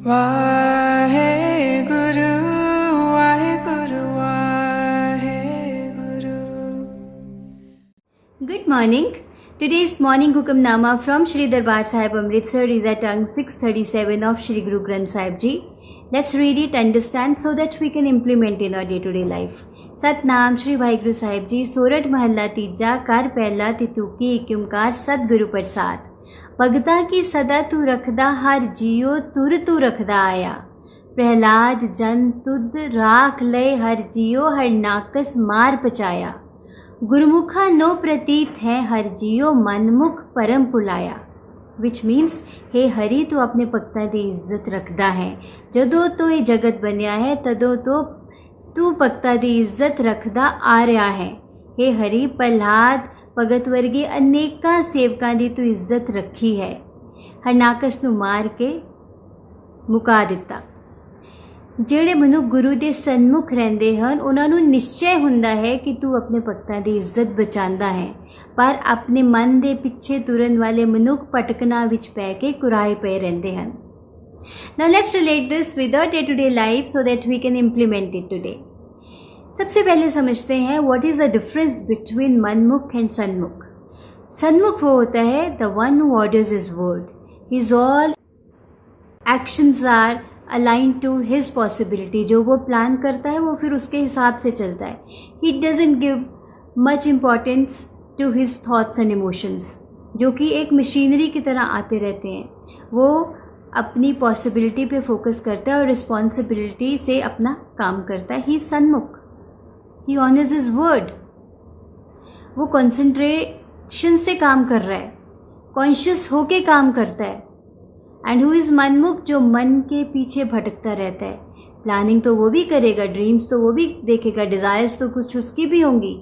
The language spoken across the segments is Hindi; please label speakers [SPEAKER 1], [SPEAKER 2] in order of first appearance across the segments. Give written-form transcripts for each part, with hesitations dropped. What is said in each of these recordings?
[SPEAKER 1] Waheguru Waheguru Waheguru.
[SPEAKER 2] Good morning. Today's morning hukamnama from Shri Darbar Sahib Amritsar is at tongue 637 of Shri Guru Granth Sahib Ji. Let's read it, understand so that we can implement in our day-to-day life. Satnam Shri Waheguru Sahib जी। सोरठ महला तीजा कर पहला तितुकी एक ओंकार सतगुरु प्रसाद। भगता की सदा तू रखदा हर जियो तुर तू रखदा आया। प्रहलाद जन तुद राख लय हर जियो हर नाकस मार पचाया। गुरमुखा नो प्रतीत है हर जियो मनमुख परम पुलाया। विच मीन्स हे हरि तू अपने भगतां दी इज्जत रखदा है। जदों तो ये जगत बनिया है तदों तो तू भगतां दी इज्जत रखदा आ रहा है। हे हरि प्रहलाद भगत वर्गे अनेकां सेवकां दी तू इज्जत रखी है। हरनाकस नूं मार के मुका दिता। ਜਿਹੜੇ ਮਨੁੱਖ ਗੁਰੂ ਦੇ ਸਨਮੁਖ ਰਹਿੰਦੇ ਹਨ ਉਹਨਾਂ ਨੂੰ ਨਿਸ਼ਚੈ ਹੁੰਦਾ ਹੈ ਕਿ ਤੂੰ ਆਪਣੇ ਭਗਤਾਂ ਦੀ ਇੱਜ਼ਤ ਬਚਾਉਂਦਾ ਹੈ, ਪਰ ਆਪਣੇ ਮਨ ਦੇ ਪਿੱਛੇ ਤੁਰਨ ਵਾਲੇ ਮਨੁੱਖ ਭਟਕਣਾ ਵਿੱਚ ਪੈ ਕੇ ਕੁਰਾਏ ਪਏ ਰਹਿੰਦੇ ਹਨ। Now let's relate this with our day-to-day life so that we can implement it today. सबसे पहले समझते हैं what is the difference between मनमुख and सन्मुख। सन्मुख वो होता है the one who orders his word. His all actions are aligned to his possibility. जो वो प्लान करता है वो फिर उसके हिसाब से चलता है. He doesn't give much importance to his thoughts and emotions, जो कि एक मशीनरी की तरह आते रहते हैं. वो अपनी पॉसिबिलिटी पे फोकस करता है और रिस्पॉन्सिबिलिटी से अपना काम करता है. ही सन्मुख, ही ऑनर्स हिज वर्ड. वो कंसंट्रेशन से काम कर रहा है, कॉन्शियस होके काम करता है. एंड हु इज़ मनमुख, जो मन के पीछे भटकता रहता है. प्लानिंग तो वो भी करेगा, ड्रीम्स तो वो भी देखेगा, डिज़ायर्स तो कुछ उसकी भी होंगी,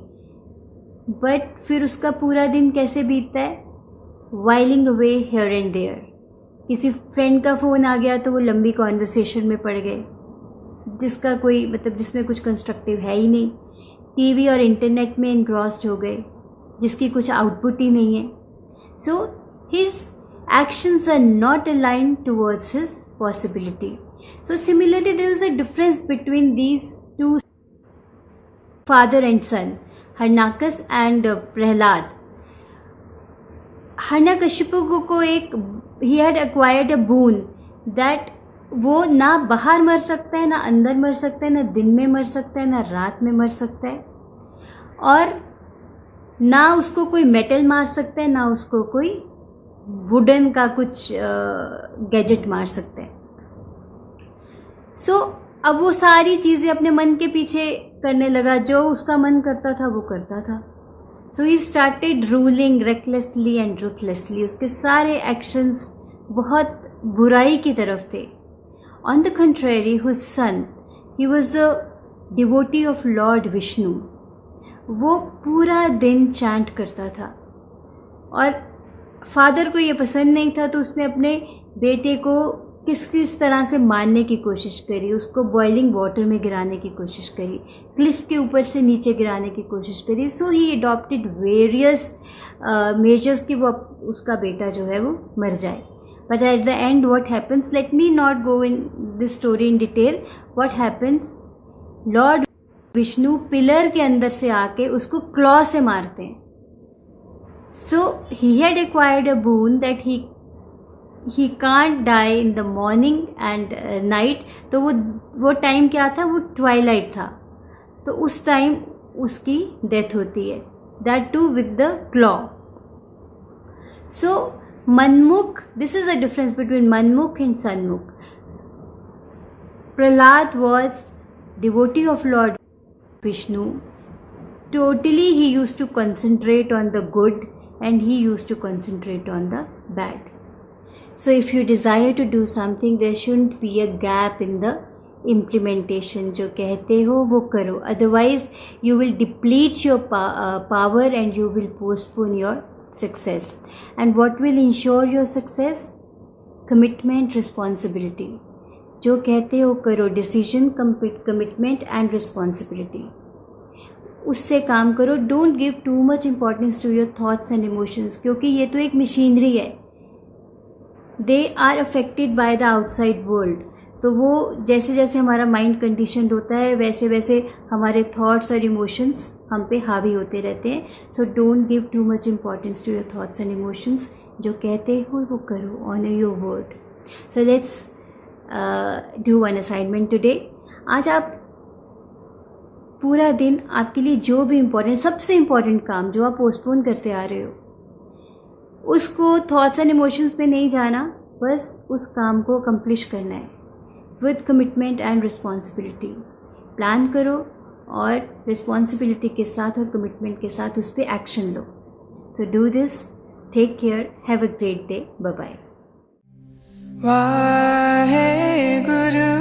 [SPEAKER 2] बट फिर उसका पूरा दिन कैसे बीतता है? Whiling away here and there. किसी फ्रेंड का फ़ोन आ गया तो वो लंबी कॉन्वर्सेशन में पड़ गए जिसका कोई मतलब जिसमें कुछ कंस्ट्रक्टिव है ही नहीं. टीवी और इंटरनेट में इनग्रॉस्ड हो गए जिसकी कुछ आउटपुट ही नहीं है. So his actions are not aligned towards his possibility. So similarly there is a difference between these two, father and son, Harnakas and Prahlad. Harnakashipu को एक he had acquired a boon that वो ना बाहर मर सकता है, ना अंदर मर सकता है, ना दिन में मर सकता है, ना रात में मर सकता है, और ना उसको कोई मेटल मार सकता है, ना उसको कोई वुडन का कुछ गैजेट मार सकते हैं. सो अब वो सारी चीज़ें अपने मन के पीछे करने लगा. जो उसका मन करता था वो करता था. So he started ruling recklessly and ruthlessly. उसके सारे एक्शंस बहुत बुराई की तरफ थे. On the contrary his son, he was the devotee of lord Vishnu. वो पूरा दिन चैंट करता था और फादर को ये पसंद नहीं था, तो उसने अपने बेटे को किस किस तरह से मारने की कोशिश करी. उसको बॉइलिंग वाटर में गिराने की कोशिश करी, क्लिफ के ऊपर से नीचे गिराने की कोशिश करी. सो ही अडॉप्टेड वेरियस मेजर्स कि वो उसका बेटा जो है वो मर जाए. But at the end what happens, let me not go in this story in detail. What happens, Lord Vishnu pillar के अंदर से आके उसको क्लॉ से मारते हैं. So he had acquired a boon that he can't die in the morning and night. तो वो टाइम क्या था? वो ट्वाइलाइट था. तो उस टाइम उसकी डेथ होती है, that too with the claw. So मनमुख, this is the difference between मनमुख and सन्मुख. Prahlad was devotee of Lord Vishnu. Totally he used to concentrate on the good and he used to concentrate on the bad. So if you desire to do something, there shouldn't be a gap in the implementation. जो कहते हो वो करो, otherwise you will deplete your power and you will postpone your success. And what will ensure your success? Commitment, responsibility. जो कहते हो करो, decision, commitment and responsibility. उससे काम करो. Don't give too much importance to your thoughts and emotions, क्योंकि ये तो एक मशीनरी है. They are affected by the outside world. तो वो जैसे जैसे हमारा माइंड कंडीशनड होता है वैसे वैसे हमारे थॉट्स और इमोशंस हम पे हावी होते रहते हैं। So don't give too much importance to your thoughts and emotions. जो कहते हो वो करो, honour your word. So let's do one assignment today. आज आप पूरा दिन आपके लिए जो भी इम्पोर्टेंट, सबसे इम्पोर्टेंट काम जो आप पोस्टपोन करते आ रहे हो, उसको थॉट्स एंड इमोशंस में नहीं जाना, बस उस काम को अकम्प्लिश करना है with commitment and responsibility. Plan करो और रिस्पॉन्सिबिलिटी के साथ और कमिटमेंट के साथ उस पर एक्शन लो। So do this, take care, have a great day, bye bye.
[SPEAKER 1] Wahe Guru.